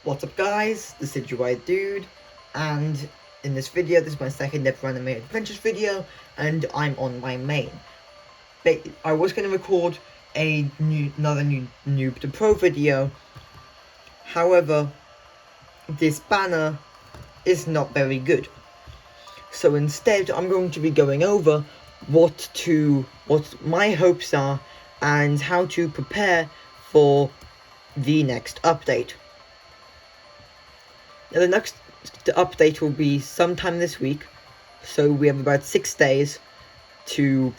What's up guys, this is your white dude, and in this video, this is my second ever anime adventures video, and I'm on my main. I was going to record another new Noob to Pro video, however, this banner is not very good. So instead, I'm going to be going over what my hopes are, and how to prepare for the next update. Now the next update will be sometime this week, so we have about 6 days to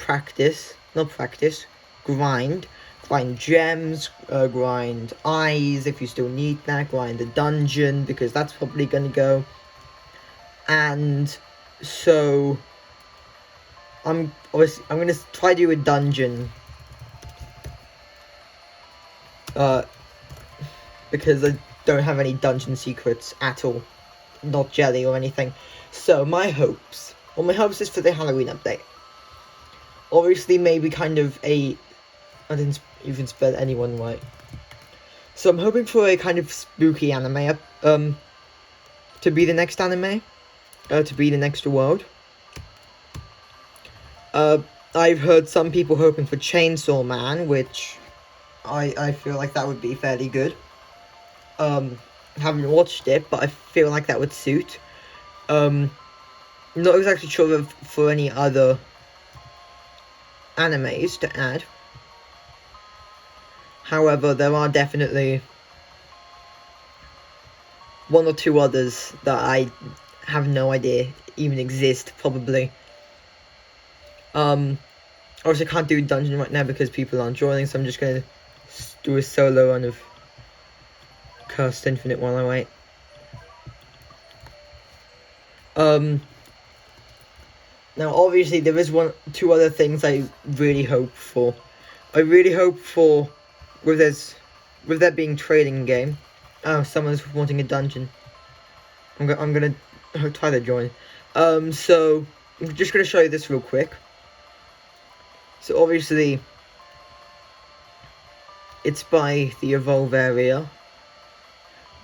grind gems, grind eyes if you still need that, grind the dungeon because that's probably gonna go. And so I'm gonna try to do a dungeon because I don't have any dungeon secrets at all, not jelly or anything. So my hopes is for the Halloween update. Obviously, maybe kind of I didn't even spell anyone right. So I'm hoping for a kind of spooky anime to be the next anime, to be the next world. I've heard some people hoping for Chainsaw Man, which I feel like that would be fairly good. Haven't watched it, but I feel like that would suit. Not exactly sure for any other animes to add. However, there are definitely one or two others that I have no idea even exist, probably. Obviously I can't do dungeon right now because people aren't joining, so I'm just gonna do a solo run of Cursed Infinite while I wait. Now obviously there is two other things I really hope for. I really hope for, with there being trading game. Oh, someone's wanting a dungeon. I'm gonna try to join. So I'm just gonna show you this real quick. So obviously it's by the evolve area.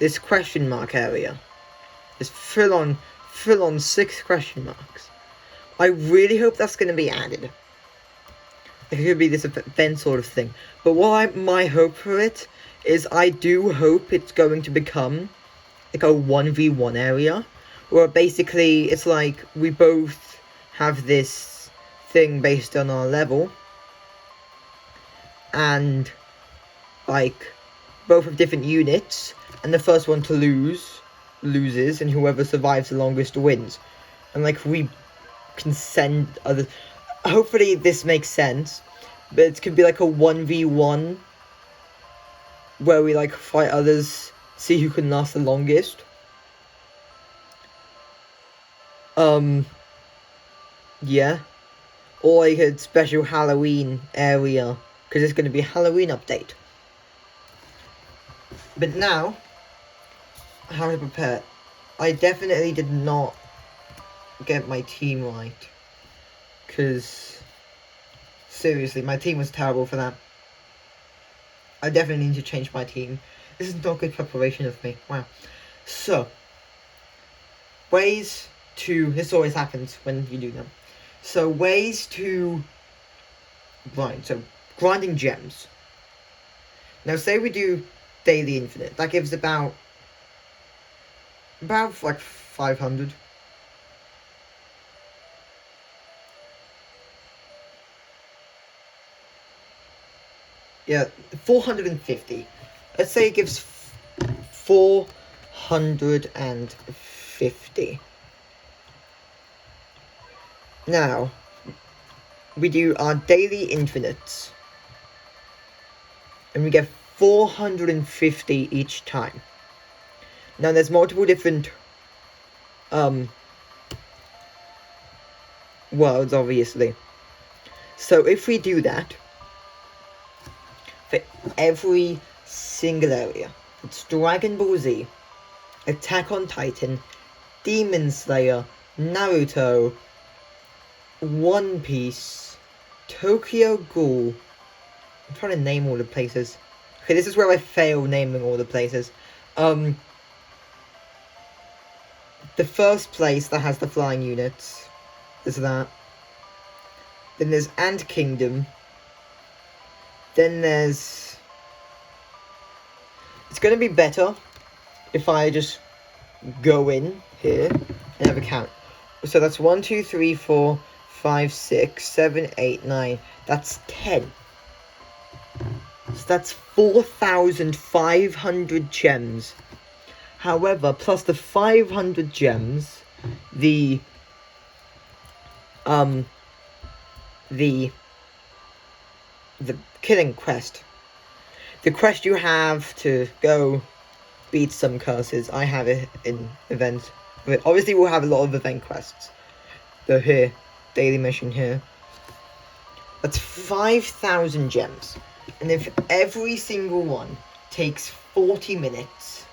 This question mark area. This full on 6 question marks. I really hope that's going to be added. It could be this event sort of thing. But my hope for it is, I do hope it's going to become like a 1v1 area, where basically it's like we both have this thing based on our level, and like both have different units, and the first one to loses, and whoever survives the longest wins. And like we can send other. Hopefully this makes sense, but it could be like a 1v1 where we like fight others, see who can last the longest. Yeah, or like a special Halloween area, because it's going to be a Halloween update. But now, how to prepare. I definitely did not get my team right, because seriously, my team was terrible for that. I definitely need to change my team. This is not good preparation of me. Wow. So, ways to, this always happens when you do them. So ways to grind. So grinding gems. Now say we do daily infinite. That gives about like 500. Yeah, 450. Let's say it gives 450. Now, we do our daily infinites, and we get 450 each time. Now there's multiple different worlds, obviously. So if we do that for every single area, it's Dragon Ball Z, Attack on Titan, Demon Slayer, Naruto, One Piece, Tokyo Ghoul. I'm trying to name all the places. Okay, this is where I fail naming all the places. the first place that has the flying units is that. Then there's Ant Kingdom. Then there's... It's going to be better if I just go in here and have a count. So that's 1, 2, 3, 4, 5, 6, 7, 8, 9. That's 10. So that's 4,500 gems. However, plus the 500 gems, the killing quest. The quest you have to go beat some curses. I have it in event. But obviously we'll have a lot of event quests. They're here. Daily mission here. That's 5,000 gems. And if every single one takes 40 minutes,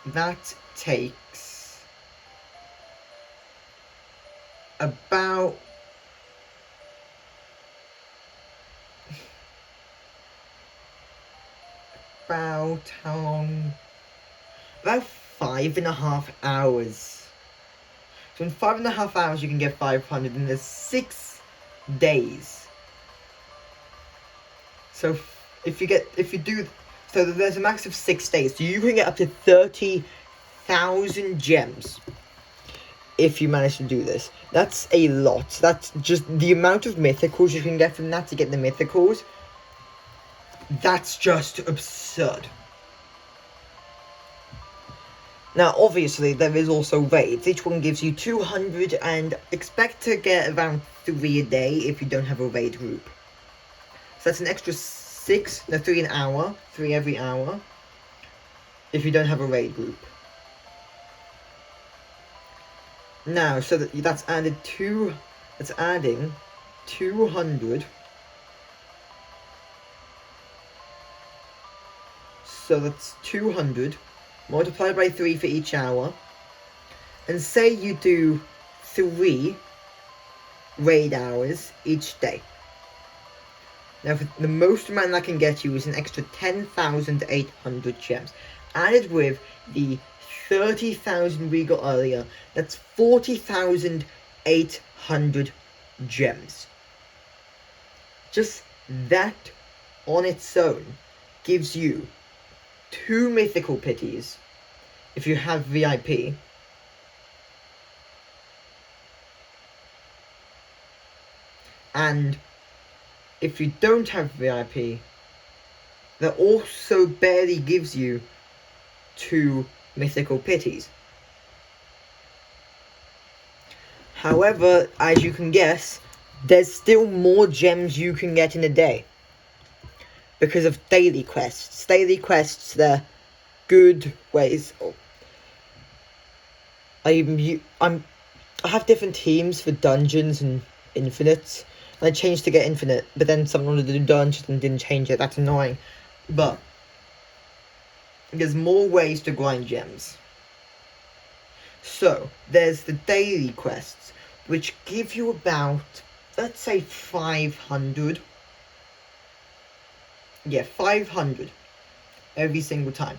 that takes about how long? About 5.5 hours. So in 5.5 hours you can get 500, and there's 6 days. So so there's a max of 6 days. So you can get up to 30,000 gems if you manage to do this. That's a lot. That's just the amount of mythicals you can get from that to get the mythicals. That's just absurd. Now, obviously, there is also raids. Each one gives you 200, and expect to get around 3 a day if you don't have a raid group. So that's an extra 3 an hour, 3 every hour, if you don't have a raid group. Now, so that's adding 200. So that's 200 multiplied by 3 for each hour. And say you do 3 raid hours each day. Now, the most amount that can get you is an extra 10,800 gems. Added with the 30,000 we got earlier, that's 40,800 gems. Just that on its own gives you 2 mythical pities if you have VIP. And if you don't have VIP, that also barely gives you 2 mythical pities. However, as you can guess, there's still more gems you can get in a day. Because of daily quests. Daily quests, they're good ways. I have different teams for dungeons and infinites. And I changed to get infinite, but then someone wanted to do dungeons and didn't change it. That's annoying. But there's more ways to grind gems. So, there's the daily quests, which give you about, let's say, 500. Yeah, 500 every single time.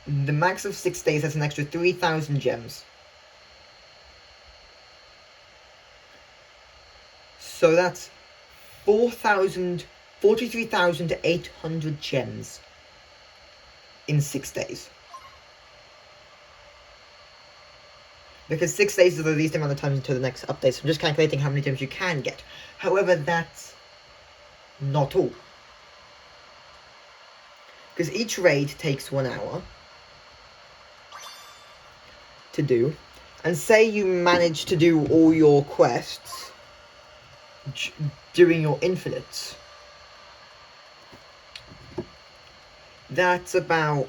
The max of 6 days has an extra 3,000 gems. So that's 43,800 gems in 6 days. Because 6 days is the least amount of time until the next update, so I'm just calculating how many gems you can get. However, that's not all. Because each raid takes 1 hour to do. And say you manage to do all your quests during your infinites. That's about...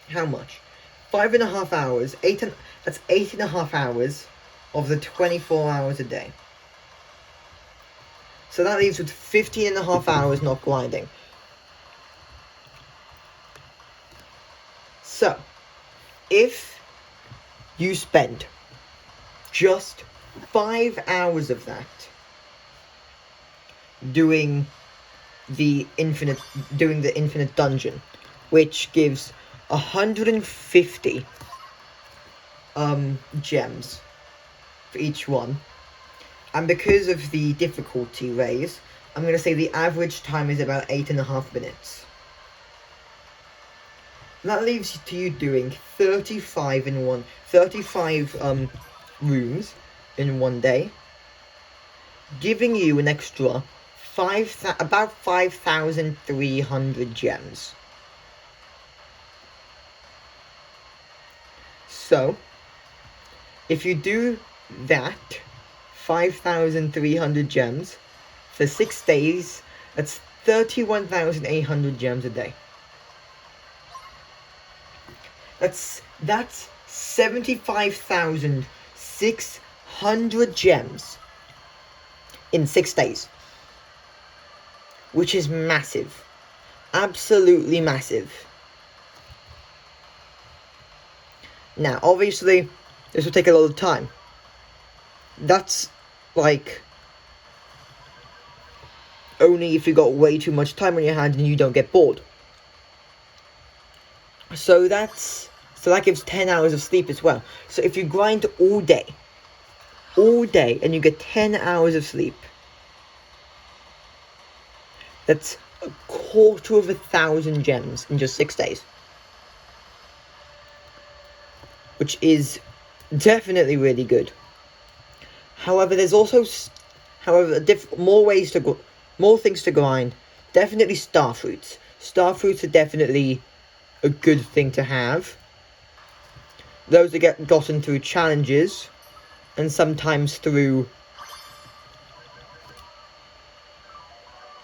how much? 5.5 hours. That's 8.5 hours of the 24 hours a day. So that leaves with 15.5 hours not grinding. So, if you spend just 5 hours of that doing the infinite dungeon, which gives 150 gems for each one. And because of the difficulty raise, I'm going to say the average time is about 8.5 minutes. That leaves to you doing 35 rooms in one day, giving you an extra about 5,300 gems. So, if you do that 5,300 gems for 6 days, that's 31,800 gems a day. That's 75,600 gems in 6 days, which is massive, absolutely massive. Now, obviously, this will take a lot of time. That's like only if you got way too much time on your hands and you don't get bored. So that gives 10 hours of sleep as well. So if you grind all day, and you get 10 hours of sleep, that's 250,000 gems in just 6 days. Which is definitely really good. However, there's also more things to grind. Definitely star fruits. Star fruits are definitely a good thing to have. Those that get gotten through challenges, and sometimes through...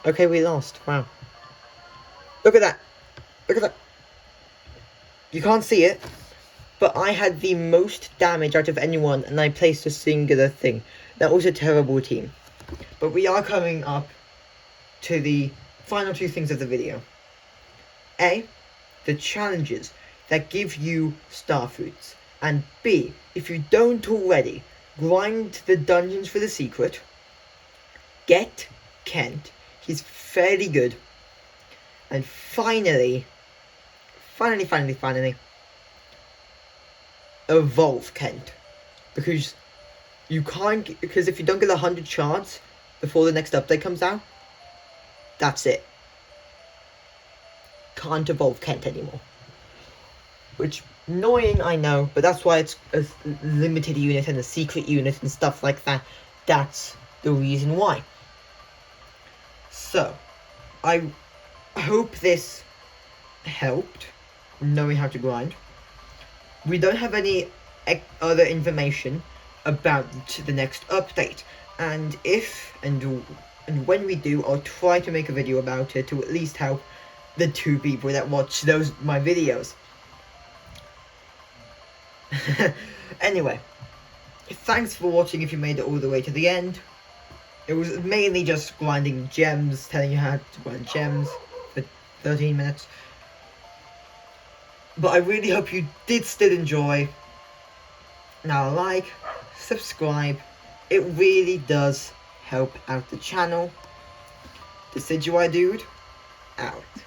Okay, we lost. Wow. Look at that. Look at that. You can't see it, but I had the most damage out of anyone, and I placed a singular thing. That was a terrible team. But we are coming up to the final two things of the video. A, the challenges that give you star fruits. And B, if you don't already, grind the dungeons for the secret. Get Kent. He's fairly good. And finally, evolve Kent. Because if you don't get 100 shards before the next update comes out, that's it. Can't evolve Kent anymore. Which, annoying, I know, but that's why it's a limited unit and a secret unit and stuff like that. That's the reason why. So, I hope this helped, knowing how to grind. We don't have any other information about the next update, and when we do, I'll try to make a video about it to at least help the 2 people that watch my videos. Anyway, thanks for watching if you made it all the way to the end. It was mainly just grinding gems, telling you how to grind gems for 13 minutes. But I really hope you did still enjoy. Now like, subscribe, it really does help out the channel. Decidueye Dude, out.